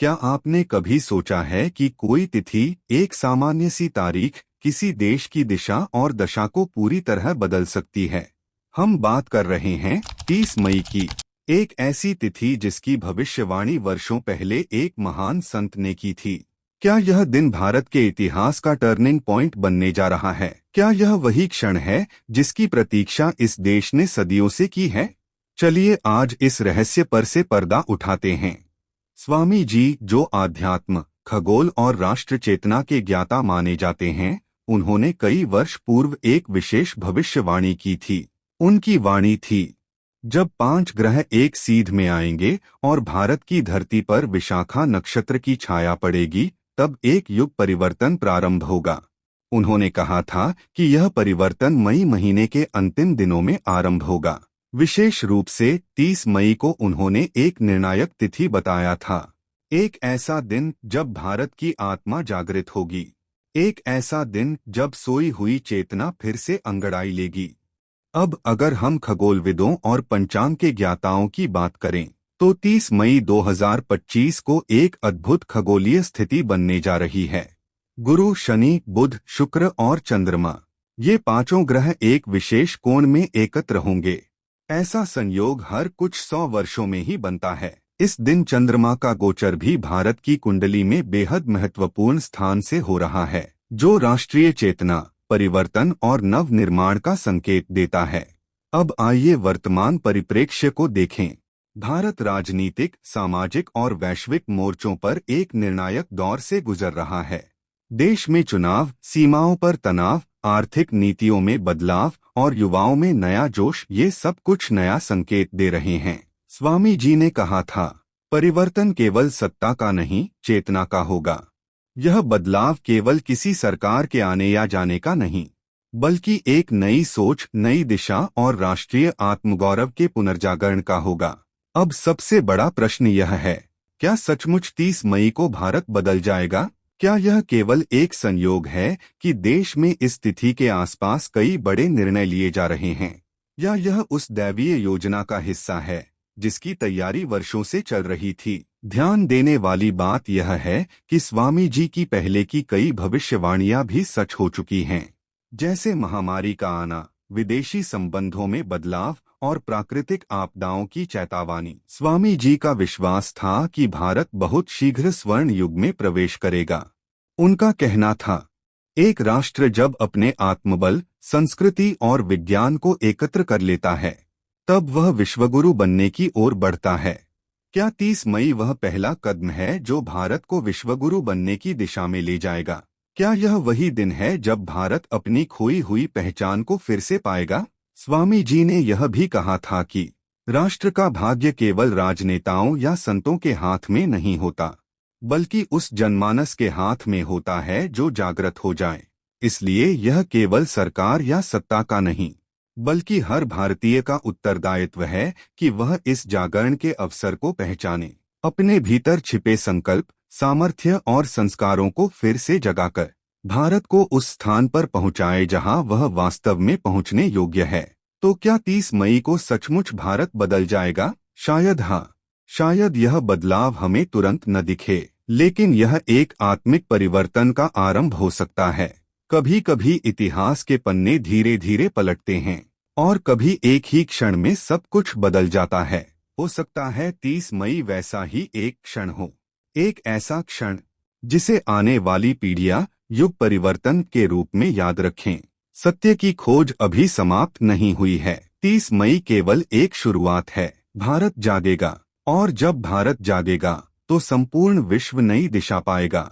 क्या आपने कभी सोचा है कि कोई तिथि, एक सामान्य सी तारीख, किसी देश की दिशा और दशा को पूरी तरह बदल सकती है? हम बात कर रहे हैं 30 मई की, एक ऐसी तिथि जिसकी भविष्यवाणी वर्षों पहले एक महान संत ने की थी। क्या यह दिन भारत के इतिहास का टर्निंग पॉइंट बनने जा रहा है? क्या यह वही क्षण है जिसकी प्रतीक्षा इस देश ने सदियों से की है? चलिए आज इस रहस्य पर से पर्दा उठाते हैं। स्वामी जी, जो आध्यात्म, खगोल और राष्ट्र चेतना के ज्ञाता माने जाते हैं, उन्होंने कई वर्ष पूर्व एक विशेष भविष्यवाणी की थी। उनकी वाणी थी, जब 5 ग्रह एक सीध में आएंगे और भारत की धरती पर विशाखा नक्षत्र की छाया पड़ेगी, तब एक युग परिवर्तन प्रारंभ होगा। उन्होंने कहा था कि यह परिवर्तन मई महीने के अंतिम दिनों में आरंभ होगा। विशेष रूप से 30 मई को उन्होंने एक निर्णायक तिथि बताया था। एक ऐसा दिन जब भारत की आत्मा जागृत होगी। एक ऐसा दिन जब सोई हुई चेतना फिर से अंगड़ाई लेगी। अब अगर हम खगोलविदों और पंचांग के ज्ञाताओं की बात करें, तो 30 मई 2025 को एक अद्भुत खगोलीय स्थिति बनने जा रही है। गुरु, शनि, बुध, शुक्र और चंद्रमा, ये पांचों ग्रह एक विशेष कोण में एकत्र होंगे। ऐसा संयोग हर कुछ 100 वर्षों में ही बनता है। इस दिन चंद्रमा का गोचर भी भारत की कुंडली में बेहद महत्वपूर्ण स्थान से हो रहा है, जो राष्ट्रीय चेतना, परिवर्तन और नव निर्माण का संकेत देता है। अब आइए वर्तमान परिप्रेक्ष्य को देखें। भारत राजनीतिक, सामाजिक और वैश्विक मोर्चों पर एक निर्णायक दौर से गुजर रहा है। देश में चुनाव, सीमाओं पर तनाव, आर्थिक नीतियों में बदलाव और युवाओं में नया जोश, ये सब कुछ नया संकेत दे रहे हैं। स्वामी जी ने कहा था, परिवर्तन केवल सत्ता का नहीं, चेतना का होगा। यह बदलाव केवल किसी सरकार के आने या जाने का नहीं, बल्कि एक नई सोच, नई दिशा और राष्ट्रीय आत्मगौरव के पुनर्जागरण का होगा। अब सबसे बड़ा प्रश्न यह है, क्या सचमुच 30 मई को भारत बदल जाएगा? क्या यह केवल एक संयोग है कि देश में इस तिथि के आसपास कई बड़े निर्णय लिए जा रहे हैं, या यह उस दैवीय योजना का हिस्सा है जिसकी तैयारी वर्षों से चल रही थी? ध्यान देने वाली बात यह है कि स्वामी जी की पहले की कई भविष्यवाणियां भी सच हो चुकी हैं, जैसे महामारी का आना, विदेशी संबंधों में बदलाव और प्राकृतिक आपदाओं की चेतावनी। स्वामी जी का विश्वास था कि भारत बहुत शीघ्र स्वर्ण युग में प्रवेश करेगा। उनका कहना था, एक राष्ट्र जब अपने आत्मबल, संस्कृति और विज्ञान को एकत्र कर लेता है, तब वह विश्वगुरु बनने की ओर बढ़ता है। क्या 30 मई वह पहला कदम है जो भारत को विश्वगुरु बनने की दिशा में ले जाएगा? क्या यह वही दिन है जब भारत अपनी खोई हुई पहचान को फिर से पाएगा? स्वामी जी ने यह भी कहा था कि राष्ट्र का भाग्य केवल राजनेताओं या संतों के हाथ में नहीं होता, बल्कि उस जनमानस के हाथ में होता है जो जागृत हो जाए। इसलिए यह केवल सरकार या सत्ता का नहीं, बल्कि हर भारतीय का उत्तरदायित्व है कि वह इस जागरण के अवसर को पहचाने, अपने भीतर छिपे संकल्प, सामर्थ्य और संस्कारों को फिर से जगाकर भारत को उस स्थान पर पहुंचाए जहां वह वास्तव में पहुंचने योग्य है। तो क्या 30 मई को सचमुच भारत बदल जाएगा? शायद हाँ। शायद यह बदलाव हमें तुरंत न दिखे, लेकिन यह एक आत्मिक परिवर्तन का आरंभ हो सकता है। कभी कभी इतिहास के पन्ने धीरे धीरे पलटते हैं और कभी एक ही क्षण में सब कुछ बदल जाता है। हो सकता है 30 मई वैसा ही एक क्षण हो, एक ऐसा क्षण जिसे आने वाली पीढ़ियां युग परिवर्तन के रूप में याद रखें। सत्य की खोज अभी समाप्त नहीं हुई है। 30 मई केवल एक शुरुआत है। भारत जागेगा, और जब भारत जागेगा तो संपूर्ण विश्व नई दिशा पाएगा।